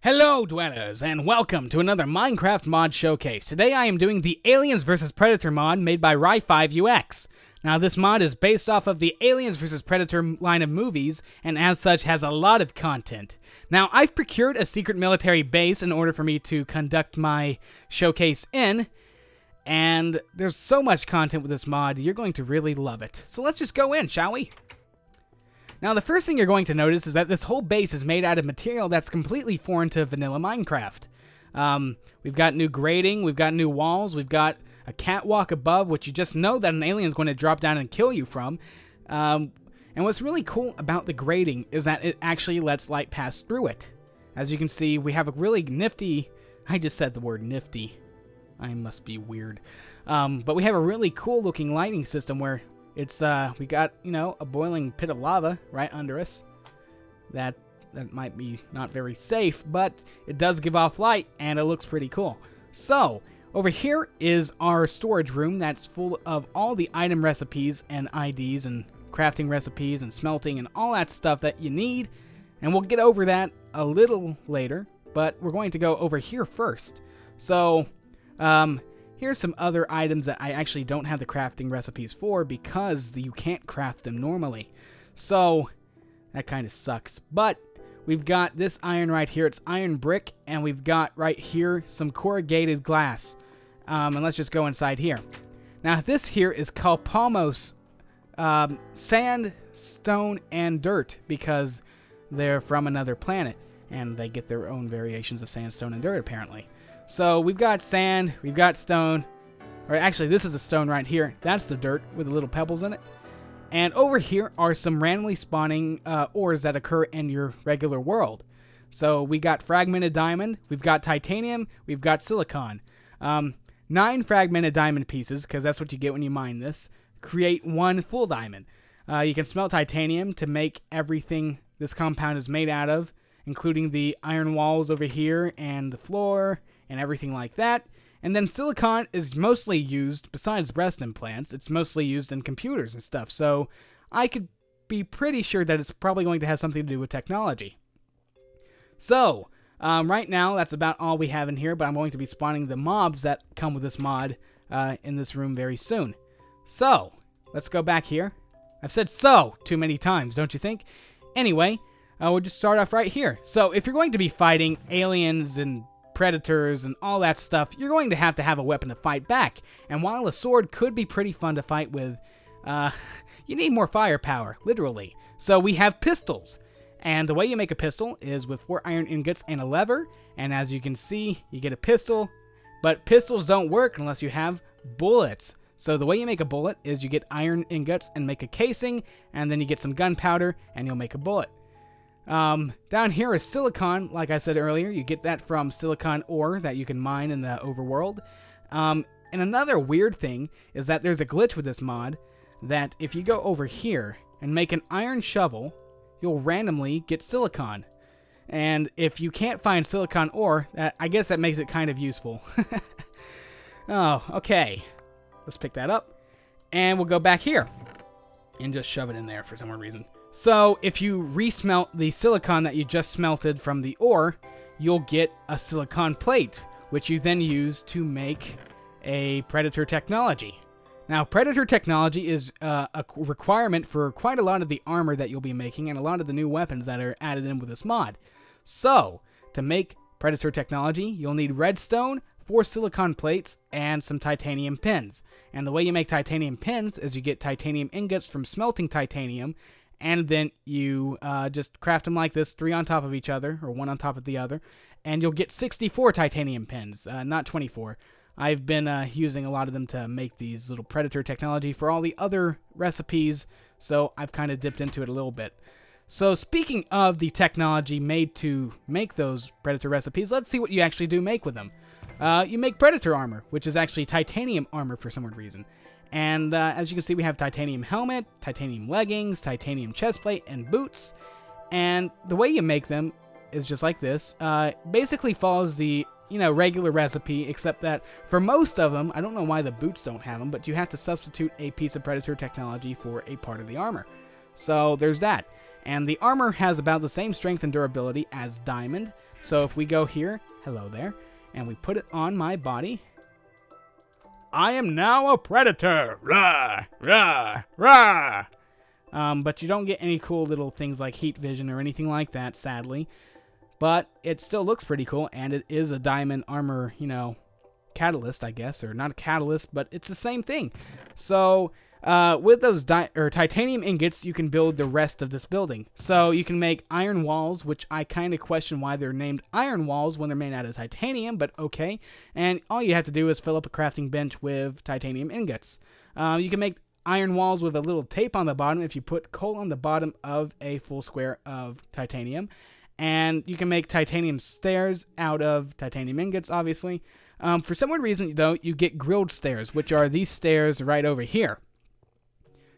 Hello dwellers, and welcome to another Minecraft mod showcase. Today I am doing the Aliens vs Predator mod made by Ry5UX. Now this mod is based off of the Aliens vs Predator line of movies, and as such has a lot of content. Now I've procured a secret military base in order for me to conduct my showcase in, and there's so much content with this mod, you're going to really love it. So let's just go in, shall we? Now, the first thing you're going to notice is that this whole base is made out of material that's completely foreign to vanilla Minecraft. We've got new grading, we've got new walls, we've got a catwalk above, which you just know that an alien is going to drop down and kill you from. And what's really cool about the grading is that it actually lets light pass through it. As you can see, we have a really nifty... I just said the word nifty. I must be weird. But we have a really cool looking lighting system where... we got, a boiling pit of lava right under us. That might be not very safe, but it does give off light, and it looks pretty cool. So, over here is our storage room that's full of all the item recipes and IDs and crafting recipes and smelting and all that stuff that you need. And we'll get over that a little later, but we're going to go over here first. So, here's some other items that I actually don't have the crafting recipes for because you can't craft them normally. So, that kind of sucks. But, we've got this iron right here. It's iron brick. And we've got right here some corrugated glass. And let's just go inside here. Now, this here is called Palmos sand, stone, and dirt because they're from another planet. And they get their own variations of sandstone and dirt, apparently. So we've got sand, we've got stone, or actually this is a stone right here. That's the dirt with the little pebbles in it. And over here are some randomly spawning ores that occur in your regular world. So we got fragmented diamond, we've got titanium, we've got silicon. 9 fragmented diamond pieces, because that's what you get when you mine this, create 1 full diamond. You can smelt titanium to make everything this compound is made out of, including the iron walls over here and the floor, and everything like that. And then silicon is mostly used, besides breast implants, it's mostly used in computers and stuff. So I could be pretty sure that it's probably going to have something to do with technology. So, right now, that's about all we have in here, but I'm going to be spawning the mobs that come with this mod in this room very soon. So, let's go back here. I've said so too many times, don't you think? Anyway, we'll just start off right here. So, if you're going to be fighting aliens and predators and all that stuff, you're going to have a weapon to fight back. And while a sword could be pretty fun to fight with, you need more firepower, literally. So we have pistols. And the way you make a pistol is with 4 iron ingots and a lever. And as you can see, you get a pistol. But pistols don't work unless you have bullets. So the way you make a bullet is you get iron ingots and make a casing. And then you get some gunpowder and you'll make a bullet. Down here is silicon, like I said earlier. You get that from silicon ore that you can mine in the overworld. And another weird thing is that there's a glitch with this mod that if you go over here and make an iron shovel, you'll randomly get silicon. And if you can't find silicon ore, I guess that makes it kind of useful. Oh, okay. Let's pick that up. And we'll go back here and just shove it in there for some reason. So, if you resmelt the silicon that you just smelted from the ore, you'll get a silicon plate, which you then use to make a Predator technology. Now, Predator technology is a requirement for quite a lot of the armor that you'll be making and a lot of the new weapons that are added in with this mod. So, to make Predator technology, you'll need redstone, 4 silicon plates, and some titanium pins. And the way you make titanium pins is you get titanium ingots from smelting titanium, and then you just craft them like this, 3 on top of each other, or 1 on top of the other, and you'll get 64 titanium pins, not 24. I've been using a lot of them to make these little Predator technology for all the other recipes, so I've kind of dipped into it a little bit. So speaking of the technology made to make those Predator recipes, let's see what you actually do make with them. You make Predator armor, which is actually titanium armor for some reason. And as you can see, we have titanium helmet, titanium leggings, titanium chestplate, and boots. And the way you make them is just like this. Basically follows the regular recipe, except that for most of them, I don't know why the boots don't have them, but you have to substitute a piece of Predator technology for a part of the armor. So there's that. And the armor has about the same strength and durability as diamond. So if we go here, hello there, and we put it on my body, I am now a predator. Rah, rah, rah. But you don't get any cool little things like heat vision or anything like that, sadly. But it still looks pretty cool, and it is a diamond armor, catalyst, I guess, or not a catalyst, but it's the same thing. So with those titanium ingots, you can build the rest of this building. So you can make iron walls, which I kind of question why they're named iron walls when they're made out of titanium, but okay. And all you have to do is fill up a crafting bench with titanium ingots. You can make iron walls with a little tape on the bottom if you put coal on the bottom of a full square of titanium. And you can make titanium stairs out of titanium ingots, obviously. For some weird reason, though, you get grilled stairs, which are these stairs right over here.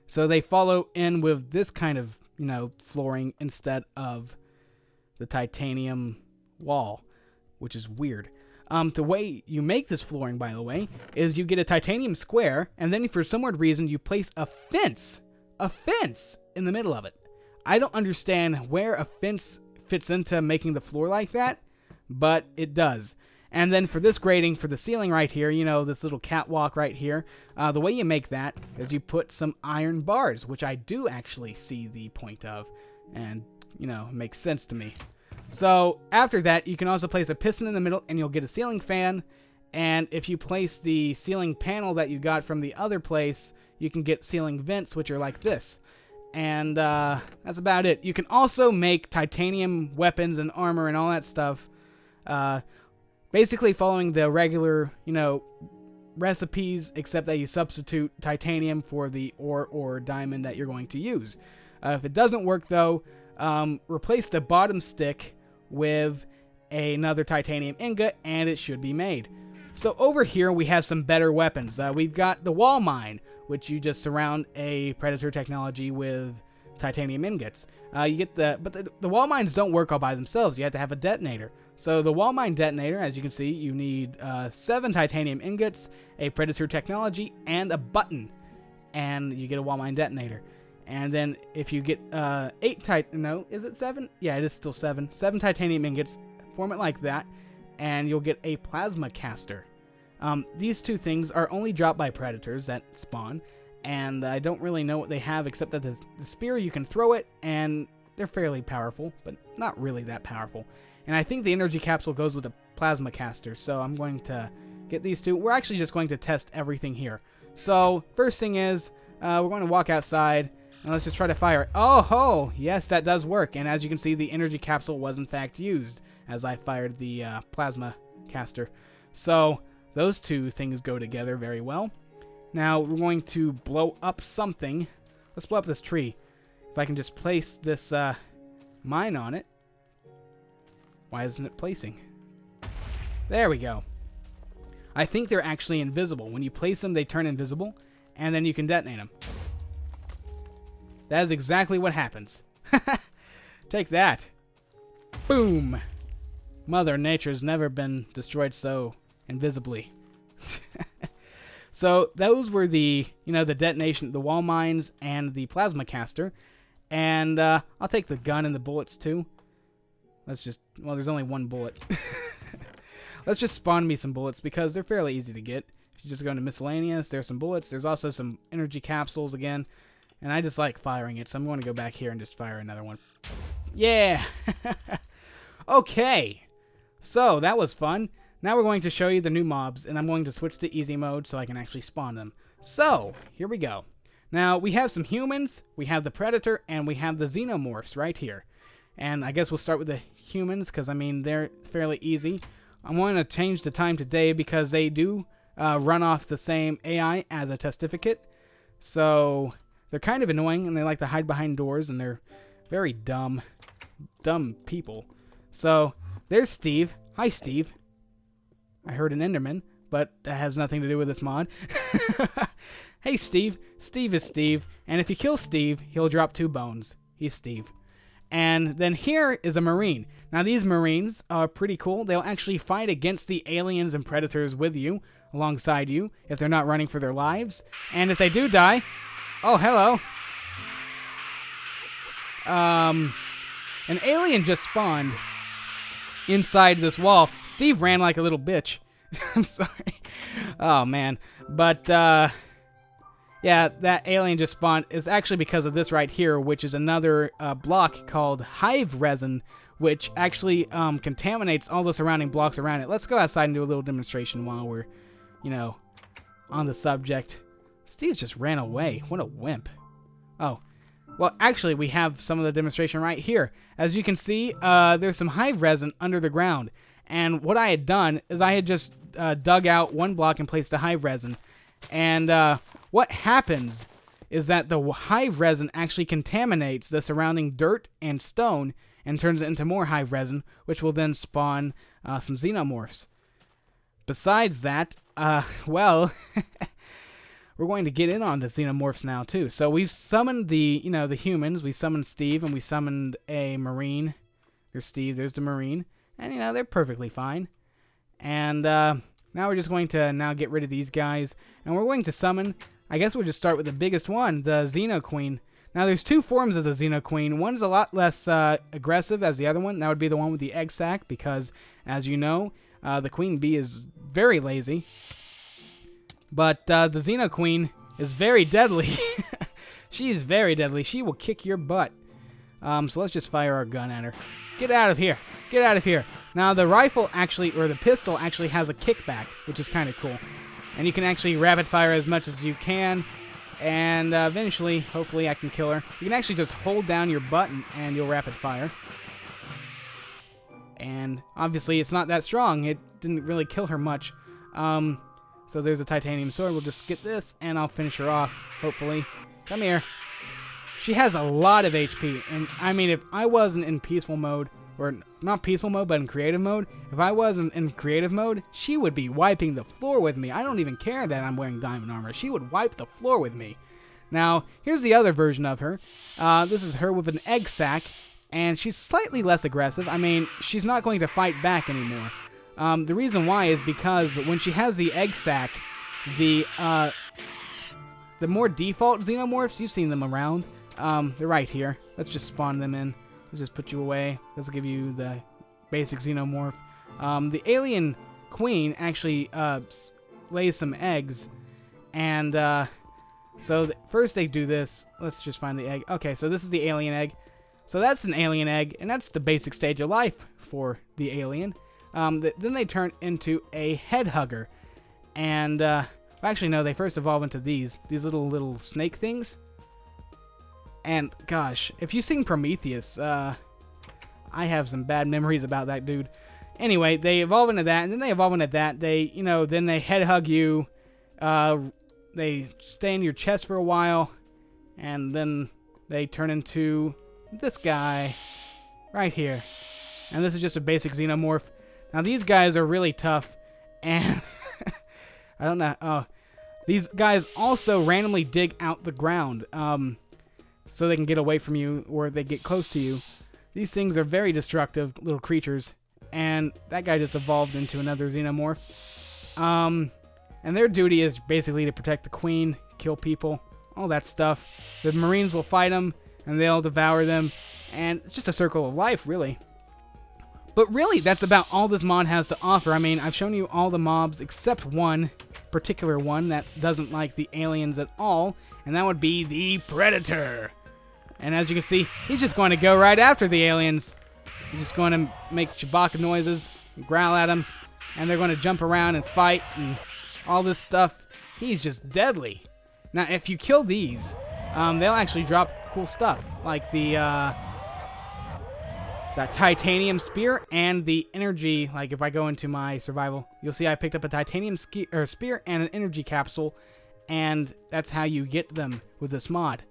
So they follow in with this kind of, flooring instead of the titanium wall, which is weird. The way you make this flooring, by the way, is you get a titanium square, and then for some weird reason, you place a fence in the middle of it. I don't understand where a fence fits into making the floor like that, but it does. And then for this grating, for the ceiling right here, this little catwalk right here, the way you make that is you put some iron bars, which I do actually see the point of, and, makes sense to me. So after that, you can also place a piston in the middle, and you'll get a ceiling fan, and if you place the ceiling panel that you got from the other place, you can get ceiling vents, which are like this. And that's about it. You can also make titanium weapons and armor and all that stuff, basically following the regular, recipes, except that you substitute titanium for the ore or diamond that you're going to use. If it doesn't work, though, replace the bottom stick with another titanium ingot, and it should be made. So over here, we have some better weapons. We've got the wall mine, which you just surround a predator technology with titanium ingots. But the wall mines don't work all by themselves. You have to have a detonator. So the wall mine detonator, as you can see, you need 7 titanium ingots, a predator technology, and a button, and you get a wall mine detonator. And then if you get 7? Yeah, it is still 7. 7 titanium ingots, form it like that, and you'll get a plasma caster. These two things are only dropped by predators that spawn, and I don't really know what they have except that the spear, you can throw it, and they're fairly powerful, but not really that powerful. And I think the energy capsule goes with the plasma caster, so I'm going to get these two. We're actually just going to test everything here. So first thing is, we're going to walk outside, and let's just try to fire it. Oh ho! Yes, that does work, and as you can see, the energy capsule was in fact used as I fired the plasma caster. So those two things go together very well. Now we're going to blow up something. Let's blow up this tree. If I can just place this mine on it. Why isn't it placing? There we go. I think they're actually invisible. When you place them, they turn invisible, and then you can detonate them. That is exactly what happens. Take that. Boom. Mother Nature's never been destroyed so invisibly. So those were the, the detonation, the wall mines, and the plasma caster. And I'll take the gun and the bullets too. There's only one bullet. Let's just spawn me some bullets because they're fairly easy to get. If you just go into miscellaneous, there's some bullets. There's also some energy capsules again. And I just like firing it, so I'm going to go back here and just fire another one. Yeah! Okay. So, that was fun. Now we're going to show you the new mobs, and I'm going to switch to easy mode so I can actually spawn them. So, here we go. Now, we have some humans, we have the predator, and we have the xenomorphs right here. And I guess we'll start with the humans, because, they're fairly easy. I'm going to change the time today because they do run off the same AI as a testificate. So, they're kind of annoying, and they like to hide behind doors, and they're very dumb people. So, there's Steve. Hi, Steve. I heard an Enderman, but that has nothing to do with this mod. Hey, Steve. Steve is Steve, and if you kill Steve, he'll drop 2 bones. He's Steve. And then here is a Marine. Now, these Marines are pretty cool. They'll actually fight against the aliens and predators with you, alongside you, if they're not running for their lives. And if they do die... Oh, hello. An alien just spawned. inside this wall. Steve ran like a little bitch. I'm sorry. Oh, man. But, yeah, that alien just spawned is actually because of this right here, which is another block called hive resin, which actually contaminates all the surrounding blocks around it. Let's go outside and do a little demonstration while we're, you know, on the subject. Steve just ran away. What a wimp. Oh. Well, actually, we have some of the demonstration right here. As you can see, there's some hive resin under the ground. And what I had done is I had just dug out one block and placed the hive resin. And what happens is that the hive resin actually contaminates the surrounding dirt and stone and turns it into more hive resin, which will then spawn some xenomorphs. Besides that, well... we're going to get in on the xenomorphs now, too. So we've summoned the, you know, the humans. We summoned Steve, and we summoned a Marine. There's Steve, there's the Marine. And, you know, they're perfectly fine. And now we're just going to now get rid of these guys. And we're going to summon, I guess we'll just start with the biggest one, the Xena Queen. Now, there's two forms of the Xena Queen. One's a lot less aggressive as the other one. That would be the one with the egg sac, because, as you know, the Queen Bee is very lazy. But the Xena Queen is very deadly. She's very deadly. She will kick your butt. So let's just fire our gun at her. Get out of here. Get out of here. Now, the rifle actually, or the pistol actually has a kickback, which is kind of cool. And you can actually rapid fire as much as you can. And eventually, hopefully, I can kill her. You can actually just hold down your button and you'll rapid fire. And obviously, it's not that strong. It didn't really kill her much. So there's a titanium sword. We'll just get this, and I'll finish her off, hopefully. Come here. She has a lot of HP, and I mean, if I wasn't in peaceful mode, or not peaceful mode, but in creative mode, if I wasn't in creative mode, she would be wiping the floor with me. I don't even care that I'm wearing diamond armor. She would wipe the floor with me. Now, here's the other version of her. This is her with an egg sac, and she's slightly less aggressive. I mean, she's not going to fight back anymore. The reason why is because when she has the egg sac, the more default xenomorphs, you've seen them around, they're right here. Let's just spawn them in. Let's just put you away. This will give you the basic xenomorph. The alien queen actually lays some eggs, and so first they do this. Let's just find the egg. Okay, so this is the alien egg. So that's an alien egg, and that's the basic stage of life for the alien. Then they turn into a head hugger, and actually no, they first evolve into these little snake things. And gosh, if you've seen Prometheus, I have some bad memories about that dude. Anyway, they evolve into that, and then they evolve into that. They, you know, then they head hug you. They stay in your chest for a while, and then they turn into this guy right here. And this is just a basic xenomorph. Now, these guys are really tough, and I don't know. Oh, these guys also randomly dig out the ground so they can get away from you, or they get close to you. These things are very destructive little creatures, and that guy just evolved into another xenomorph. And their duty is basically to protect the queen, kill people, all that stuff. The Marines will fight them, and they'll devour them, and it's just a circle of life, really. But really, that's about all this mod has to offer. I mean, I've shown you all the mobs except one particular one that doesn't like the aliens at all, and that would be the Predator. And as you can see, he's just going to go right after the aliens. He's just going to make Chewbacca noises, growl at them, and they're going to jump around and fight and all this stuff. He's just deadly. Now, if you kill these, they'll actually drop cool stuff, like that titanium spear and the energy. Like if I go into my survival, you'll see I picked up a titanium spear and an energy capsule, and that's how you get them with this mod.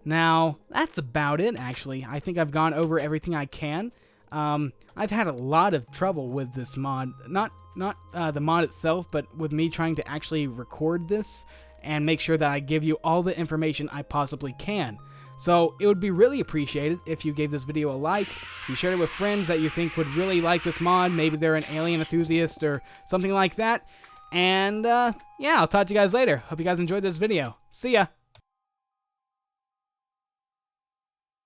Now, that's about it, actually. I think I've gone over everything I can. I've had a lot of trouble with this mod. Not the mod itself, but with me trying to actually record this and make sure that I give you all the information I possibly can. So it would be really appreciated if you gave this video a like, if you shared it with friends that you think would really like this mod, maybe they're an alien enthusiast or something like that. And yeah, I'll talk to you guys later. Hope you guys enjoyed this video. See ya!